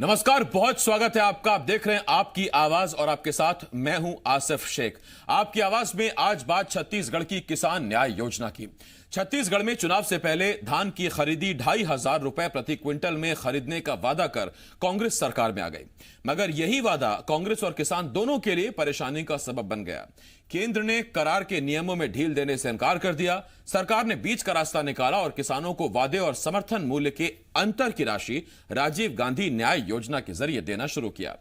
नमस्कार, बहुत स्वागत है आपका। आप देख रहे हैं आपकी आवाज और आपके साथ मैं हूं आसिफ शेख। आपकी आवाज में आज बात छत्तीसगढ़ की किसान न्याय योजना की। छत्तीसगढ़ में चुनाव से पहले धान की खरीदी 2,500 रुपए प्रति क्विंटल में खरीदने का वादा कर कांग्रेस सरकार में आ गई, मगर यही वादा कांग्रेस और किसान दोनों के लिए परेशानी का सबब बन गया। केंद्र ने करार के नियमों में ढील देने से इनकार कर दिया। सरकार ने बीच का रास्ता निकाला और किसानों को वादे और समर्थन मूल्य के अंतर की राशि राजीव गांधी न्याय योजना के जरिए देना शुरू किया।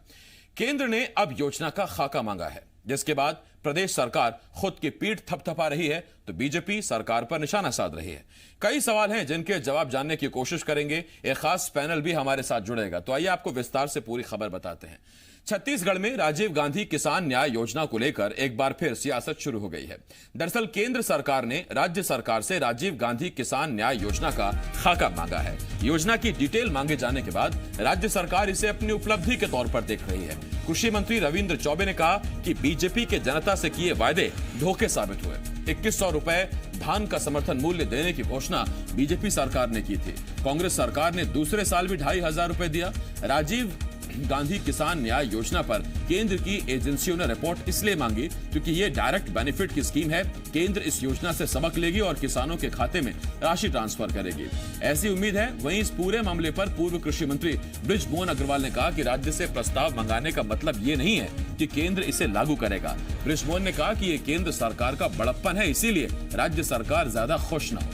केंद्र ने अब योजना का खाका मांगा है, जिसके बाद प्रदेश सरकार खुद की पीठ थपथपा रही है तो बीजेपी सरकार पर निशाना साध रही है। कई सवाल हैं जिनके जवाब जानने की कोशिश करेंगे। एक खास पैनल भी हमारे साथ जुड़ेगा, तो आइए आपको विस्तार से पूरी खबर बताते हैं। छत्तीसगढ़ में राजीव गांधी किसान न्याय योजना को लेकर एक बार फिर सियासत शुरू हो गई है। दरअसल केंद्र सरकार ने राज्य सरकार से राजीव गांधी किसान न्याय योजना का खाका मांगा है। योजना की डिटेल मांगे जाने के बाद राज्य सरकार इसे अपनी उपलब्धि के तौर पर देख रही है। कृषि मंत्री रविंद्र चौबे ने कहा कि बीजेपी के जनता से किए वायदे धोखे साबित हुए। 2100 रुपए धान का समर्थन मूल्य देने की घोषणा बीजेपी सरकार ने की थी। कांग्रेस सरकार ने दूसरे साल भी 2,500 रुपए दिया। राजीव गांधी किसान न्याय योजना पर केंद्र की एजेंसियों ने रिपोर्ट इसलिए मांगी क्योंकि ये डायरेक्ट बेनिफिट की स्कीम है। केंद्र इस योजना से सबक लेगी और किसानों के खाते में राशि ट्रांसफर करेगी, ऐसी उम्मीद है। वहीं इस पूरे मामले पर पूर्व कृषि मंत्री बृजमोहन अग्रवाल ने कहा कि राज्य से प्रस्ताव मंगाने का मतलब ये नहीं है कि केंद्र इसे लागू करेगा। बृजमोहन ने कहा कि ये केंद्र सरकार का बड़प्पन है, इसीलिए राज्य सरकार ज्यादा खुश न हो।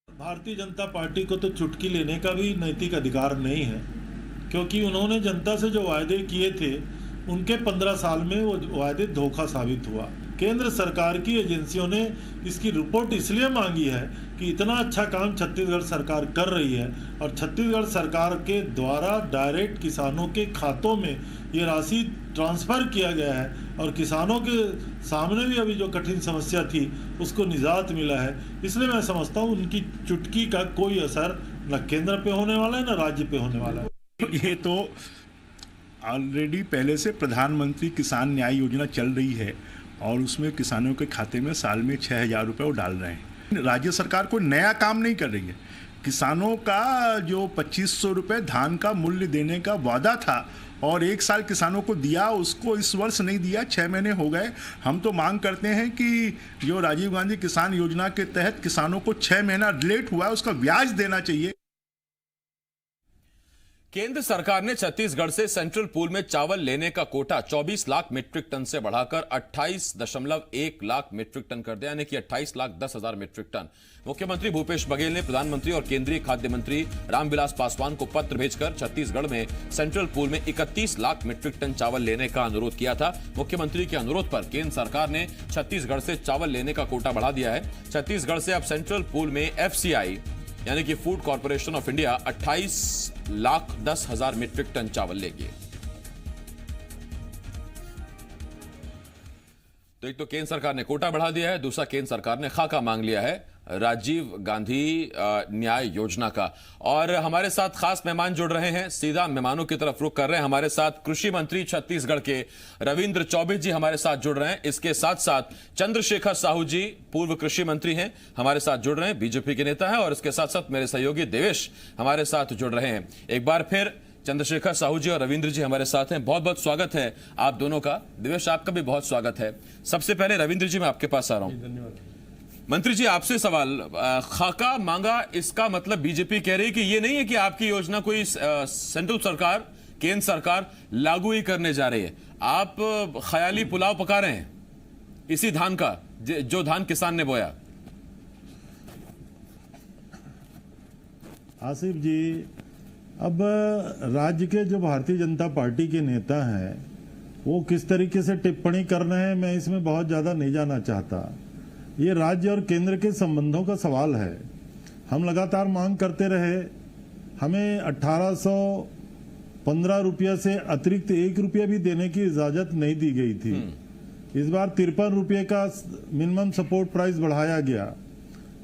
भारतीय जनता पार्टी को तो चुटकी लेने का भी नैतिक अधिकार नहीं है, क्योंकि उन्होंने जनता से जो वायदे किए थे उनके 15 साल में वो वायदे धोखा साबित हुआ। केंद्र सरकार की एजेंसियों ने इसकी रिपोर्ट इसलिए मांगी है कि इतना अच्छा काम छत्तीसगढ़ सरकार कर रही है और छत्तीसगढ़ सरकार के द्वारा डायरेक्ट किसानों के खातों में ये राशि ट्रांसफ़र किया गया है और किसानों के सामने भी अभी जो कठिन समस्या थी उसको निजात मिला है। इसलिए मैं समझता हूँ उनकी चुटकी का कोई असर न केंद्र पे होने वाला है न राज्य पे होने वाला है। ये तो ऑलरेडी पहले से प्रधानमंत्री किसान न्याय योजना चल रही है और उसमें किसानों के खाते में साल में 6,000 रुपये वो डाल रहे हैं। राज्य सरकार कोई नया काम नहीं कर रही है। किसानों का जो 2,500 रुपये धान का मूल्य देने का वादा था और 1 साल किसानों को दिया, उसको इस वर्ष नहीं दिया, 6 महीने हो गए। हम तो मांग करते हैं कि जो राजीव गांधी किसान योजना के तहत किसानों को 6 महीना लेट हुआ है उसका ब्याज देना चाहिए। केंद्र सरकार ने छत्तीसगढ़ से सेंट्रल पूल में चावल लेने का कोटा 24 लाख मीट्रिक टन से बढ़ाकर 28.1 लाख मीट्रिक टन कर दिया, यानी कि 28,10,000 मीट्रिक टन। मुख्यमंत्री भूपेश बघेल ने प्रधानमंत्री और केंद्रीय खाद्य मंत्री रामविलास पासवान को पत्र भेजकर छत्तीसगढ़ में सेंट्रल पूल में 31 लाख मीट्रिक टन चावल लेने का अनुरोध किया था। मुख्यमंत्री के अनुरोध पर केंद्र सरकार ने छत्तीसगढ़ से चावल लेने का कोटा बढ़ा दिया है। छत्तीसगढ़ से अब सेंट्रल पूल में FCI यानी कि food corporation of India 28,10,000 metric ton चावल लेगी। तो एक तो केंद्र सरकार ने कोटा बढ़ा दिया है, दूसरा केंद्र सरकार ने खाका मांग लिया है राजीव गांधी न्याय योजना का। और हमारे साथ खास मेहमान जुड़ रहे हैं, सीधा मेहमानों की तरफ रुख कर रहे हैं। हमारे साथ कृषि मंत्री छत्तीसगढ़ के रविंद्र चौबे जी हमारे साथ जुड़ रहे हैं। इसके साथ साथ चंद्रशेखर साहू जी पूर्व कृषि मंत्री हैं, हमारे साथ जुड़ रहे हैं, बीजेपी के नेता हैं। और इसके साथ साथ मेरे सहयोगी देवेश हमारे साथ जुड़ रहे हैं। एक बार फिर चंद्रशेखर साहू जी और रविंद्र जी हमारे साथ हैं। बहुत बहुत स्वागत है आप दोनों का। देवेश, आपका भी बहुत स्वागत है। सबसे पहले रविंद्र जी, मैं आपके पास आ रहा हूं। धन्यवाद। मंत्री जी, आपसे सवाल, खाका मांगा, इसका मतलब बीजेपी कह रही है कि ये नहीं है कि आपकी योजना कोई सेंट्रल सरकार, केंद्र सरकार लागू ही करने जा रही है। आप ख्याली पुलाव पका रहे हैं इसी धान का, जो धान किसान ने बोया। आसिफ जी, अब राज्य के जो भारतीय जनता पार्टी के नेता हैं वो किस तरीके से टिप्पणी कर रहे हैं, मैं इसमें बहुत ज़्यादा नहीं जाना चाहता। ये राज्य और केंद्र के संबंधों का सवाल है। हम लगातार मांग करते रहे, हमें 1815 रुपया से अतिरिक्त 1 रुपया भी देने की इजाजत नहीं दी गई थी। इस बार 53 रुपये का मिनिमम सपोर्ट प्राइस बढ़ाया गया।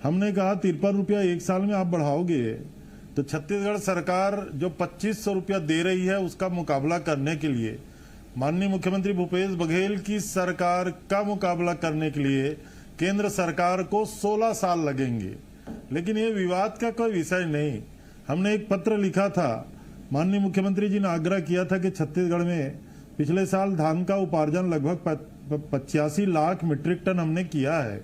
हमने कहा 53 रुपया 1 साल में आप बढ़ाओगे तो छत्तीसगढ़ सरकार जो 2,500 रुपया दे रही है उसका मुकाबला करने के लिए माननीय मुख्यमंत्री भूपेश बघेल की सरकार का मुकाबला करने के लिए केंद्र सरकार को 16 साल लगेंगे, लेकिन ये विवाद का कोई विषय नहीं। हमने एक पत्र लिखा था, माननीय मुख्यमंत्री जी ने आग्रह किया था कि छत्तीसगढ़ में पिछले साल धान का उपार्जन लगभग 85 लाख मीट्रिक टन हमने किया है,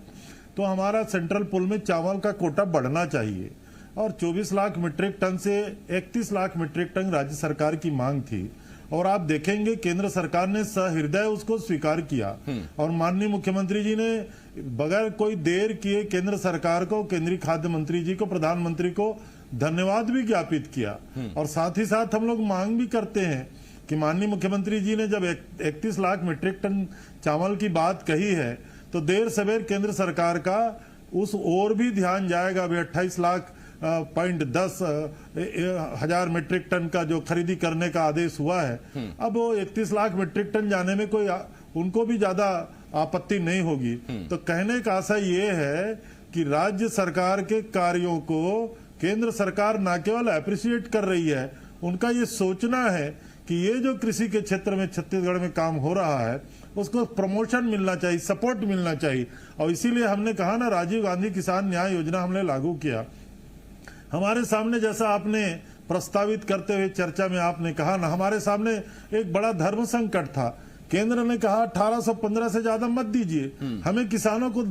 तो हमारा सेंट्रल पूल में चावल का कोटा बढ़ना चाहिए। और 24 लाख मीट्रिक टन से 31 लाख मीट्रिक टन राज्य सरकार की मांग थी, और आप देखेंगे केंद्र सरकार ने सहृदय उसको स्वीकार किया। और माननीय मुख्यमंत्री जी ने बगैर कोई देर किए केंद्र सरकार को, केंद्रीय खाद्य मंत्री जी को, प्रधानमंत्री को धन्यवाद भी ज्ञापित किया। और साथ ही साथ हम लोग मांग भी करते हैं कि माननीय मुख्यमंत्री जी ने जब 31 लाख मीट्रिक टन चावल की बात कही है, तो देर सवेर केंद्र सरकार का उस ओर भी ध्यान जाएगा। अभी 28 लाख .10 मीट्रिक टन का जो खरीदी करने का आदेश हुआ है, अब वो 31 लाख मीट्रिक टन जाने में कोई उनको भी ज्यादा आपत्ति नहीं होगी। तो कहने का आशय ये है कि राज्य सरकार के कार्यों को केंद्र सरकार न केवल अप्रिशिएट कर रही है, उनका ये सोचना है कि ये जो कृषि के क्षेत्र में छत्तीसगढ़ में काम हो रहा है उसको प्रमोशन मिलना चाहिए, सपोर्ट मिलना चाहिए। और इसीलिए हमने कहा ना, राजीव गांधी किसान न्याय योजना हमने लागू किया। हमारे सामने, जैसा आपने प्रस्तावित करते हुए चर्चा में आपने कहा ना, हमारे सामने एक बड़ा धर्म संकट था। केंद्र ने कहा 1815 से ज्यादा मत दीजिए, हमें किसानों को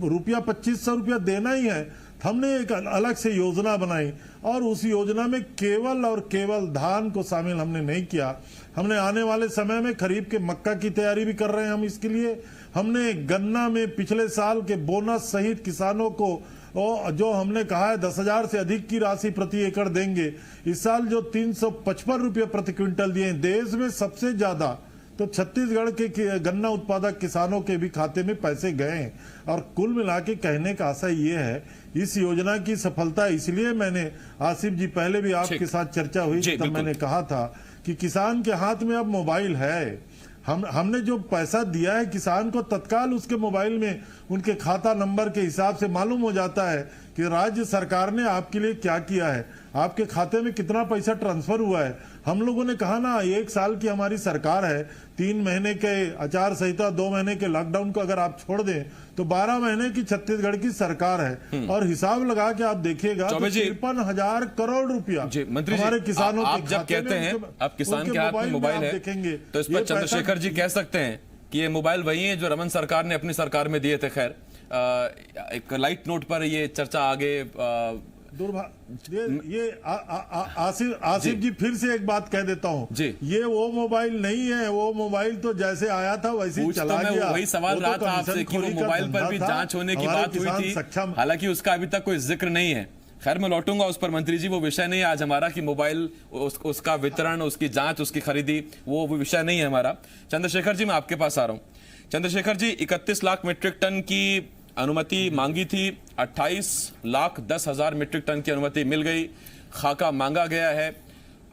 रुपया 2500 रुपया देना ही है। हमने एक अलग से योजना बनाई, और उस योजना में केवल और केवल धान को शामिल हमने नहीं किया। हमने आने वाले समय में खरीफ के मक्का की तैयारी भी कर रहे हैं। हम इसके लिए हमने गन्ना में पिछले साल के बोनस सहित किसानों को जो हमने कहा है 10,000 से अधिक की राशि प्रति एकड़ देंगे, इस साल जो 355 रुपये प्रति क्विंटल दिए, देश में सबसे ज्यादा तो छत्तीसगढ़ के गन्ना उत्पादक किसानों के भी खाते में पैसे गए हैं। और कुल मिला के कहने का आशय ये है, इस योजना की सफलता इसलिए मैंने, आसिफ जी पहले भी आपके साथ चर्चा हुई थी, तब मैंने कहा था कि किसान के हाथ में अब मोबाइल है। हमने जो पैसा दिया है किसान को, तत्काल उसके मोबाइल में उनके खाता नंबर के हिसाब से मालूम हो जाता है कि राज्य सरकार ने आपके लिए क्या किया है, आपके खाते में कितना पैसा ट्रांसफर हुआ है। हम लोगों ने कहा ना, 1 साल की हमारी सरकार है, 3 महीने के आचार संहिता, 2 महीने के लॉकडाउन को अगर आप छोड़ दें तो 12 महीने की छत्तीसगढ़ की सरकार है। और हिसाब लगा के आप देखिएगा तो 53,000 करोड़ रुपया हमारे किसानों आप जब कहते हैं अब किसान के हाथ में मोबाइल है, तो इस पर चंद्रशेखर जी कह सकते हैं कि ये मोबाइल वही है जो रमन सरकार ने अपनी सरकार में दिए थे। खैर, एक लाइट नोट पर ये चर्चा आगे ये आसिफ जी फिर से एक बात कह देता हूँ, ये वो मोबाइल नहीं है। वो मोबाइल तो जैसे आया था वैसे ही चला गया। वही सवाल रहा था आपसे कि वो मोबाइल पर भी जांच होने की बात हुई थी, हालांकि उसका अभी तक कोई जिक्र नहीं है। खैर, मैं लौटूंगा उस पर मंत्री जी, वो विषय नहीं है आज हमारा कि मोबाइल उसका वितरण, उसकी जांच, उसकी खरीदी, वो विषय नहीं है हमारा। चंद्रशेखर जी, मैं आपके पास आ रहा हूं। चंद्रशेखर जी, 31 लाख मीट्रिक टन की अनुमति मांगी थी, 28,10,000 मीट्रिक टन की अनुमति मिल गई, खाका मांगा गया है।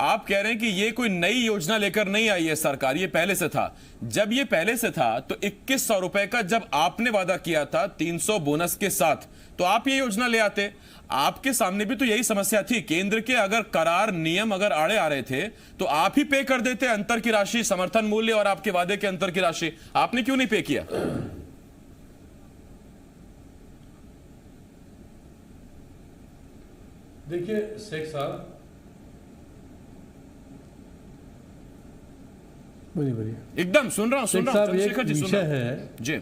आप कह रहे हैं कि ये कोई नई योजना लेकर नहीं आई है सरकार, ये पहले से था। जब ये पहले से था तो 2100 रुपए का जब आपने वादा किया था 300 बोनस के साथ, तो आप ये योजना ले आते। आपके सामने भी तो यही समस्या थी, केंद्र के अगर करार नियम अगर आड़े आ रहे थे तो आप ही पे कर देते अंतर की राशि, समर्थन मूल्य और आपके वादे के अंतर की राशि। आपने क्यों नहीं पे किया? देखिए शेख साहब, बोलिए। एकदम सुन रहा हूं चंद्रशेखर जी, विषय है जी,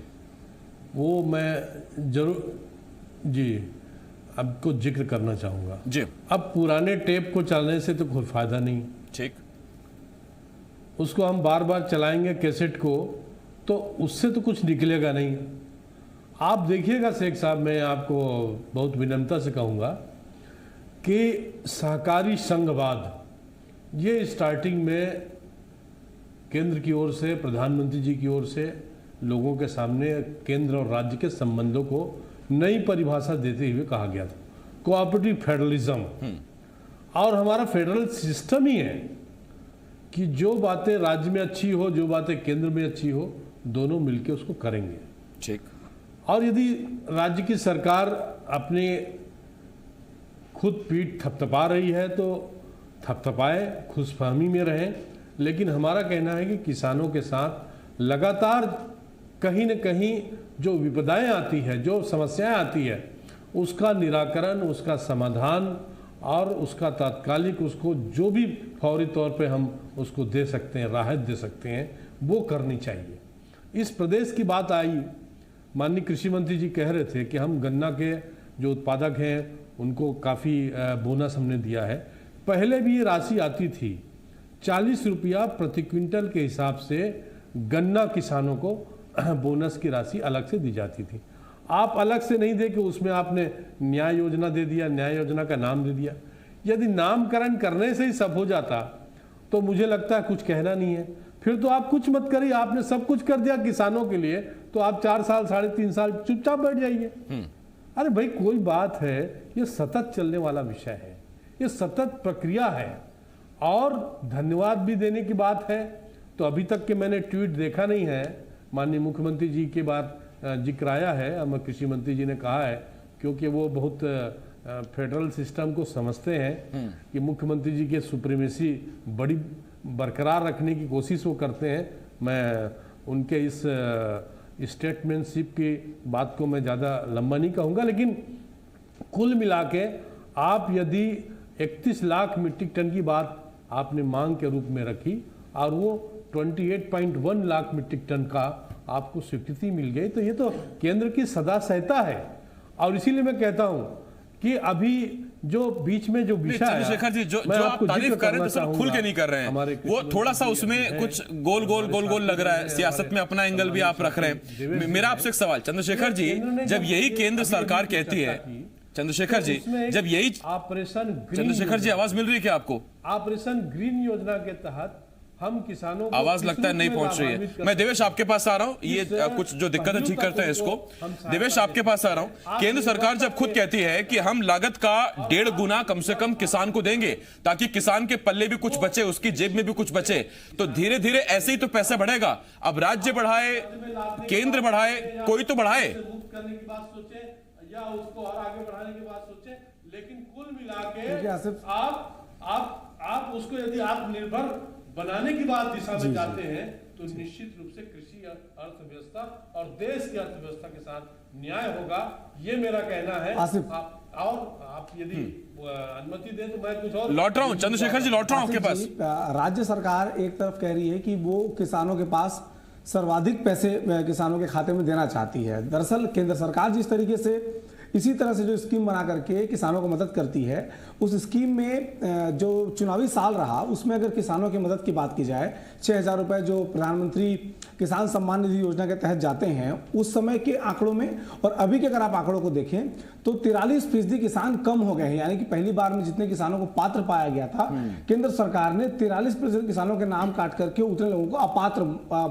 वो मैं जरूर जी आपको जिक्र करना चाहूंगा जी। अब पुराने टेप को चलाने से तो कोई फायदा नहीं, ठीक, उसको हम बार बार चलाएंगे कैसेट को, तो उससे तो कुछ निकलेगा नहीं। आप देखिएगा शेख साहब, मैं आपको बहुत विनम्रता से कहूंगा कि सहकारी संघवाद ये स्टार्टिंग में केंद्र की ओर से, प्रधानमंत्री जी की ओर से लोगों के सामने केंद्र और राज्य के संबंधों को नई परिभाषा देते हुए कहा गया था, कोऑपरेटिव फेडरलिज्म। और हमारा फेडरल सिस्टम ही है कि जो बातें राज्य में अच्छी हो, जो बातें केंद्र में अच्छी हो, दोनों मिलकर उसको करेंगे, ठीक। और यदि राज्य की सरकार अपनी खुद पीठ थपथपा रही है तो थपथपाए, खुशफहमी में रहें, लेकिन हमारा कहना है कि किसानों के साथ लगातार कहीं न कहीं जो विपदाएं आती है, जो समस्याएं आती है, उसका निराकरण, उसका समाधान और उसका तात्कालिक, उसको जो भी फौरी तौर पे हम उसको दे सकते हैं, राहत दे सकते हैं, वो करनी चाहिए। इस प्रदेश की बात आई, माननीय कृषि मंत्री जी कह रहे थे कि हम गन्ना के जो उत्पादक हैं उनको काफ़ी बोनस हमने दिया है। पहले भी ये राशि आती थी, 40 रुपया प्रति क्विंटल के हिसाब से गन्ना किसानों को बोनस की राशि अलग से दी जाती थी। आप अलग से नहीं दे के उसमें आपने न्याय योजना दे दिया, न्याय योजना का नाम दे दिया। यदि नामकरण करने से ही सब हो जाता तो मुझे लगता है कुछ कहना नहीं है। फिर तो आप कुछ मत करिए, आपने सब कुछ कर दिया किसानों के लिए, तो आप 4 साल 3.5 साल चुपचाप बैठ जाइए। अरे भाई कोई बात है, ये सतत चलने वाला विषय है, ये सतत प्रक्रिया है। और धन्यवाद भी देने की बात है तो अभी तक के मैंने ट्वीट देखा नहीं है। माननीय मुख्यमंत्री जी के बाद जिक्र आया है, हमें कृषि मंत्री जी ने कहा है, क्योंकि वो बहुत फेडरल सिस्टम को समझते हैं कि मुख्यमंत्री जी के सुप्रीमेसी बड़ी बरकरार रखने की कोशिश वो करते हैं। मैं उनके इस स्टेटमेंटशिप की बात को मैं ज़्यादा लंबा नहीं कहूँगा, लेकिन कुल मिला के आप यदि 31 लाख मीट्रिक टन की बात आपने मांग के रूप में रखी और वो 28.1 लाख मीट्रिक टन का आपको स्वीकृति मिल गई, तो ये तो केंद्र की सदा सहता है। और इसीलिए मैं कहता हूं कि अभी जो बीच में जो विषय है, चंद्रशेखर जी, जो आप तारीफ कर रहे हैं तो सर खुल के नहीं कर रहे हैं, वो थोड़ा सा उसमें कुछ गोल गोल लग रहा है। सियासत में अपना एंगल भी आप रख रहे हैं। मेरा आपसे एक सवाल, चंद्रशेखर जी, जब यही केंद्र सरकार कहती है, चंद्रशेखर जी, जब यही ऑपरेशन, चंद्रशेखर जी आवाज मिल रही है क्या आपको? ऑपरेशन ग्रीन योजना के तहत हम किसानों को, आवाज लगता है नहीं पहुंच रही है। मैं देवेश आपके पास आ रहा हूं, ये कुछ जो दिक्कत है ठीक करते हैं इसको। देवेश आपके पास आ रहा हूं। केंद्र सरकार जब खुद कहती है कि हम लागत का 1.5 गुना कम से कम किसान को देंगे ताकि किसान के पल्ले भी कुछ बचे, उसकी जेब में भी कुछ बचे, तो धीरे धीरे ऐसे ही तो पैसा बढ़ेगा। अब राज्य बढ़ाए, केंद्र बढ़ाए, कोई तो बढ़ाए। करने की बात सोचे या उसको और आगे बढ़ाने की बात सोचे, लेकिन कुल मिला के आप उसको यदि आत्मनिर्भर बनाने की बात दिशा में जाते हैं तो निश्चित रूप से कृषि अर्थव्यवस्था और देश की अर्थव्यवस्था के साथ न्याय होगा, ये मेरा कहना है। आप यदि अनुमति दें तो मैं कुछ और लौट रहा हूं। चंद्रशेखर जी लौट रहा हूं आपके पास। राज्य सरकार एक तरफ कह रही है कि वो किसानों के पास सर्वाधिक पैसे किसानों के खाते में देना चाहती है। दरअसल केंद्र सरकार जिस तरीके से इसी तरह से जो स्कीम बना करके किसानों को मदद करती है, उस स्कीम में जो चुनावी साल रहा उसमें अगर किसानों की मदद की बात की जाए, 6,000 रुपए जो प्रधानमंत्री किसान सम्मान निधि योजना के तहत जाते हैं उस समय के आंकड़ों में और अभी के अगर आप आंकड़ों को देखें तो 43% किसान कम हो गए हैं। यानी कि पहली बार में जितने किसानों को पात्र पाया गया था, केंद्र सरकार ने 43% किसानों के नाम काट करके उतने लोगों को अपात्र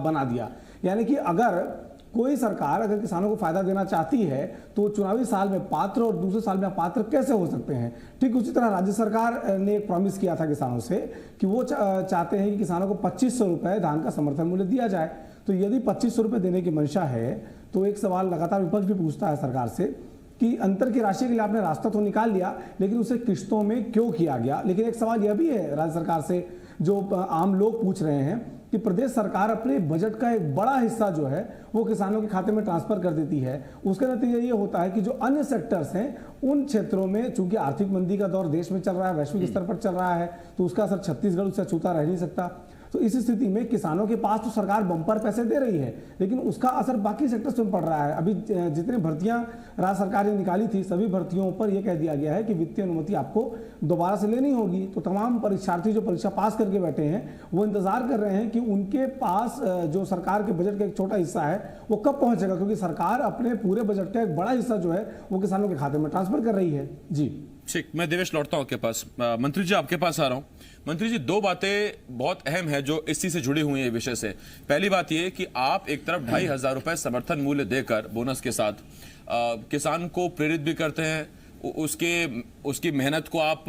बना दिया। यानी कि अगर कोई सरकार अगर किसानों को फायदा देना चाहती है तो चुनावी साल में पात्र और दूसरे साल में अपात्र कैसे हो सकते हैं। ठीक उसी तरह राज्य सरकार ने एक प्रॉमिस किया था किसानों से कि वो चाहते हैं कि किसानों को 2500 रुपए धान का समर्थन मूल्य दिया जाए। तो यदि 2500 रुपए देने की मंशा है तो एक सवाल लगातार विपक्ष भी पूछता है सरकार से कि अंतर की राशि के लिए आपने रास्ता तो निकाल लिया, लेकिन उसे किस्तों में क्यों किया गया। लेकिन एक सवाल यह भी है राज्य सरकार से जो आम लोग पूछ रहे हैं कि प्रदेश सरकार अपने बजट का एक बड़ा हिस्सा जो है वो किसानों के खाते में ट्रांसफर कर देती है। उसका नतीजा ये होता है कि जो अन्य सेक्टर्स हैं उन क्षेत्रों में चूंकि आर्थिक मंदी का दौर देश में चल रहा है, वैश्विक स्तर पर चल रहा है, तो उसका असर छत्तीसगढ़ उससे छूता रह नहीं सकता। तो इस स्थिति में किसानों के पास तो सरकार बम्पर पैसे दे रही है, लेकिन उसका असर बाकी सेक्टर्स में पड़ रहा है। अभी जितनी भर्तियां राज्य सरकार ने निकाली थी सभी भर्तियों पर यह कह दिया गया है कि वित्तीय अनुमति आपको दोबारा से लेनी होगी। तो तमाम परीक्षार्थी जो परीक्षा पास करके बैठे हैं वो इंतजार कर रहे हैं कि उनके पास जो सरकार के बजट का एक छोटा हिस्सा है वो कब पहुंचेगा, क्योंकि सरकार अपने पूरे बजट का एक बड़ा हिस्सा जो है वो किसानों के खाते में ट्रांसफर कर रही है। जी ठीक, मैं देवेश लौटता हूं आपके पास। मंत्री जी आपके पास आ रहा हूं। मंत्री जी, 2 बातें बहुत अहम है जो इसी से जुड़ी हुई है विषय से। पहली बात यह कि आप एक तरफ 2,500 रुपए समर्थन मूल्य देकर बोनस के साथ किसान को प्रेरित भी करते हैं, उसकी मेहनत को आप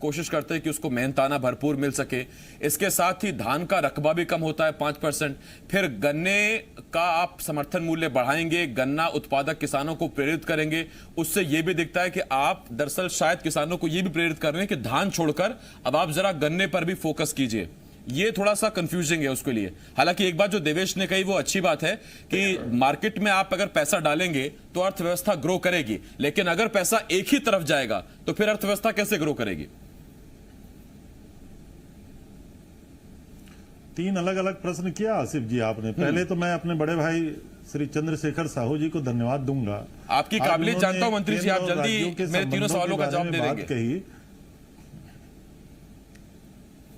कोशिश करते हैं कि उसको मेहनताना भरपूर मिल सके। इसके साथ ही धान का रकबा भी कम होता है 5%। फिर गन्ने का आप समर्थन मूल्य बढ़ाएंगे, गन्ना उत्पादक किसानों को प्रेरित करेंगे। उससे यह भी दिखता है कि आप दरअसल शायद किसानों को यह भी प्रेरित कर रहे हैं कि धान छोड़कर अब आप जरा गन्ने पर भी फोकस कीजिए। ये थोड़ा सा कंफ्यूजिंग है उसके लिए। हालांकि एक बात जो देवेश ने कही वो अच्छी बात है कि मार्केट में आप अगर पैसा डालेंगे तो अर्थव्यवस्था ग्रो करेगी, लेकिन अगर पैसा एक ही तरफ जाएगा तो फिर अर्थव्यवस्था कैसे ग्रो करेगी? तीन अलग अलग प्रश्न किया आसिफ जी आपने। पहले तो मैं अपने बड़े भाई श्री चंद्रशेखर साहू जी को धन्यवाद दूंगा। आपकी काबिलियत जानता हूं मंत्री जी, आप जल्दी मेरे तीनों सवालों का जवाब दे देंगे। कही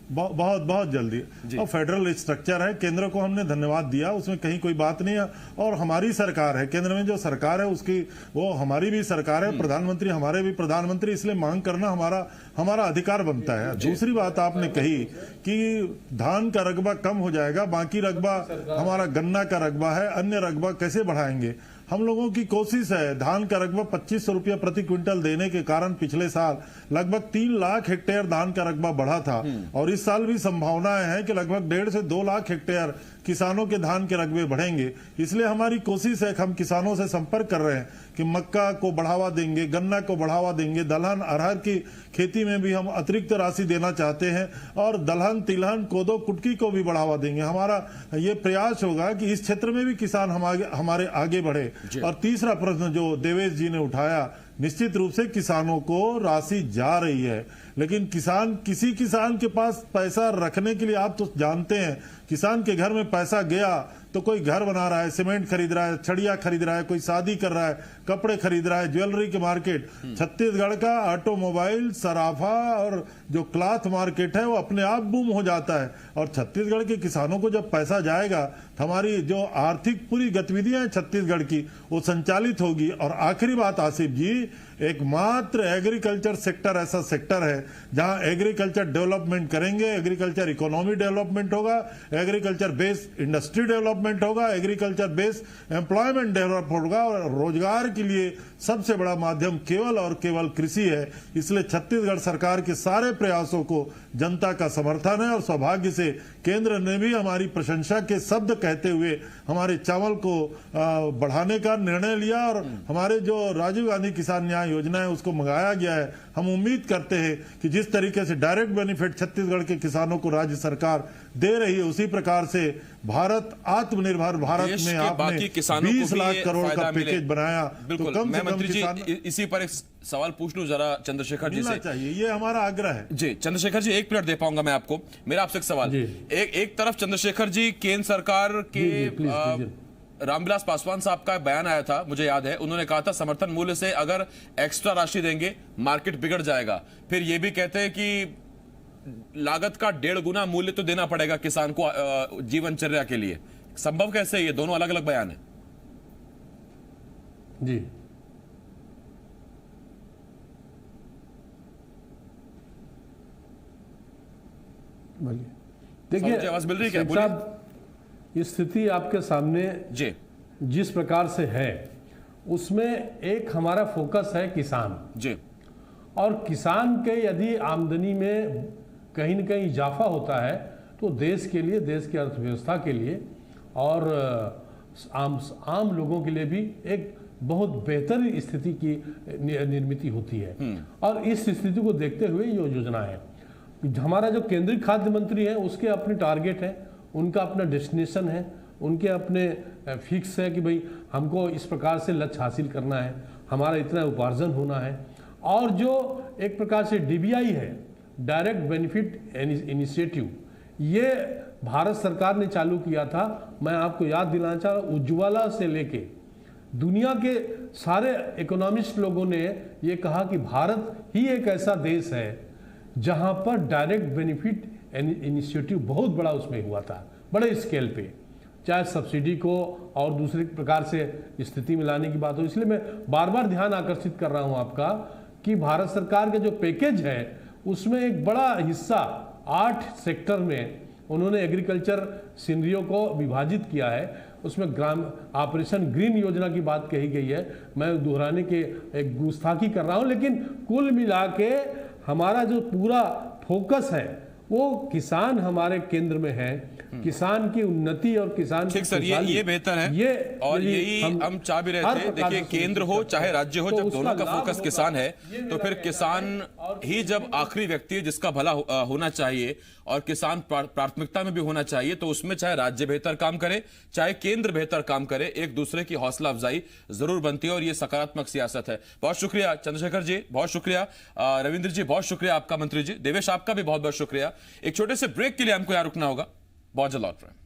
बहुत बहुत जल्दी। और फेडरल स्ट्रक्चर है, केंद्र को हमने धन्यवाद दिया, उसमें कहीं कोई बात नहीं है। और हमारी सरकार है, केंद्र में जो सरकार है उसकी, वो हमारी भी सरकार है, प्रधानमंत्री हमारे भी प्रधानमंत्री, इसलिए मांग करना हमारा अधिकार बनता है। दूसरी बात आपने कही कि धान का रकबा कम हो जाएगा, बाकी रकबा हमारा गन्ना का रकबा है, अन्य रकबा कैसे बढ़ाएंगे? हम लोगों की कोशिश है, धान का रकबा 2500 रुपया प्रति क्विंटल देने के कारण पिछले साल लगभग 3 लाख हेक्टेयर धान का रकबा बढ़ा था, और इस साल भी संभावनाएं हैं कि लगभग 1.5 से 2 लाख हेक्टेयर किसानों के धान के रकबे बढ़ेंगे। इसलिए हमारी कोशिश है कि हम किसानों से संपर्क कर रहे हैं कि मक्का को बढ़ावा देंगे, गन्ना को बढ़ावा देंगे, दलहन अरहर की खेती में भी हम अतिरिक्त राशि देना चाहते हैं, और दलहन तिलहन कोदो कुटकी को भी बढ़ावा देंगे। हमारा ये प्रयास होगा कि इस क्षेत्र में भी किसान हमारे आगे बढ़े। और तीसरा प्रश्न जो देवेश जी ने उठाया, निश्चित रूप से किसानों को राशि जा रही है, लेकिन किसी किसान के पास पैसा रखने के लिए, आप तो जानते हैं किसान के घर में पैसा गया तो कोई घर बना रहा है, सीमेंट खरीद रहा है, छड़िया खरीद रहा है, कोई शादी कर रहा है, कपड़े खरीद रहा है, ज्वेलरी के मार्केट। छत्तीसगढ़ का ऑटोमोबाइल, सराफा और जो क्लॉथ मार्केट है वो अपने आप बूम हो जाता है। और छत्तीसगढ़ के किसानों को जब पैसा जाएगा तो हमारी जो आर्थिक पूरी गतिविधियां हैं छत्तीसगढ़ की, वो संचालित होगी। और आखिरी बात आसिफ जी, एकमात्र एग्रीकल्चर सेक्टर ऐसा सेक्टर है जहां एग्रीकल्चर डेवलपमेंट करेंगे, एग्रीकल्चर इकोनॉमी डेवलपमेंट होगा, एग्रीकल्चर बेस्ड इंडस्ट्री डेवलपमेंट होगा, एग्रीकल्चर बेस्ड एम्प्लॉयमेंट डेवलप होगा, और रोजगार के लिए सबसे बड़ा माध्यम केवल और केवल कृषि है। इसलिए छत्तीसगढ़ सरकार के सारे प्रयासों को जनता का समर्थन है, और सौभाग्य से केंद्र ने भी हमारी प्रशंसा के शब्द कहते हुए हमारे चावल को बढ़ाने का निर्णय लिया, और हमारे जो राजीव गांधी किसान न्याय योजना है उसको मंगाया गया है। हम उम्मीद करते हैं कि जिस तरीके से डायरेक्ट बेनिफिट छत्तीसगढ़ के किसानों को राज्य सरकार दे रही है, उसी प्रकार से भारत आत्मनिर्भर भारत में आपने 20 लाख करोड़ का पैकेज बनाया। तो कम से कम किसान, इसी पर एक सवाल पूछ लूं जरा चंद्रशेखर जी से। चाहिए, ये हमारा आग्रह है जी। चंद्रशेखर जी, 1 मिनट दे पाऊंगा मैं आपको। मेरा आपसे एक सवाल, एक तरफ चंद्रशेखर जी, केंद्र सरकार के रामविलास पासवान साहब का बयान आया था, मुझे याद है, उन्होंने कहा था समर्थन मूल्य से अगर एक्स्ट्रा राशि देंगे मार्केट बिगड़ जाएगा। फिर ये भी कहते हैं कि लागत का 1.5 गुना मूल्य तो देना पड़ेगा किसान को जीवनचर्या के लिए। संभव कैसे? ये दोनों अलग अलग बयान है जी। देखिए, आवाज मिल रही है क्या? स्थिति आपके सामने जी जिस प्रकार से है, उसमें एक हमारा फोकस है किसान जी। और किसान के यदि आमदनी में कहीं न कहीं इजाफा होता है तो देश के लिए, देश की अर्थव्यवस्था के लिए और आम लोगों के लिए भी एक बहुत बेहतर स्थिति की निर्मित होती है। और इस स्थिति को देखते हुए ये योजना है। हमारा जो केंद्रीय खाद्य मंत्री है उसके अपने टारगेट है, उनका अपना डेस्टिनेशन है, उनके अपने फिक्स है कि भाई हमको इस प्रकार से लक्ष्य हासिल करना है, हमारा इतना उपार्जन होना है। और जो एक प्रकार से डीबीआई है, डायरेक्ट बेनिफिट इनिशिएटिव, ये भारत सरकार ने चालू किया था। मैं आपको याद दिलाना चाह रहा हूँ, उज्ज्वला से लेके दुनिया के सारे इकोनॉमिस्ट लोगों ने ये कहा कि भारत ही एक ऐसा देश है जहां पर डायरेक्ट बेनिफिट इनिशिएटिव बहुत बड़ा उसमें हुआ था, बड़े स्केल पे, चाहे सब्सिडी को और दूसरे प्रकार से स्थिति में लाने की बात हो। इसलिए मैं बार बार ध्यान आकर्षित कर रहा हूं आपका कि भारत सरकार का जो पैकेज है उसमें एक बड़ा हिस्सा 8 सेक्टर में उन्होंने एग्रीकल्चर सिनरियों को विभाजित किया है। उसमें ऑपरेशन ग्रीन योजना की बात कही गई है। मैं दोहराने के एक गुस्ताखी कर रहा हूं, लेकिन कुल मिला के हमारा जो पूरा फोकस है वो किसान हमारे केंद्र में है, किसान की उन्नति और किसान ठीक सर, ये बेहतर है। ये और यही हम चाह भी रहे थे। देखिए, केंद्र हो चाहे राज्य हो, जब दोनों का फोकस किसान है तो फिर किसान ही जब आखिरी व्यक्ति है जिसका भला होना चाहिए और किसान प्राथमिकता में भी होना चाहिए, तो उसमें चाहे राज्य बेहतर काम करे चाहे केंद्र बेहतर काम करे, एक दूसरे की हौसला अफजाई जरूर बनती है और ये सकारात्मक सियासत है। बहुत शुक्रिया चंद्रशेखर जी, बहुत शुक्रिया रविंद्र जी, बहुत शुक्रिया आपका मंत्री जी, देवेश आपका भी बहुत बहुत शुक्रिया। एक छोटे से ब्रेक के लिए हमको यहां रुकना होगा, बहुत जल्द लौट रहे हैं।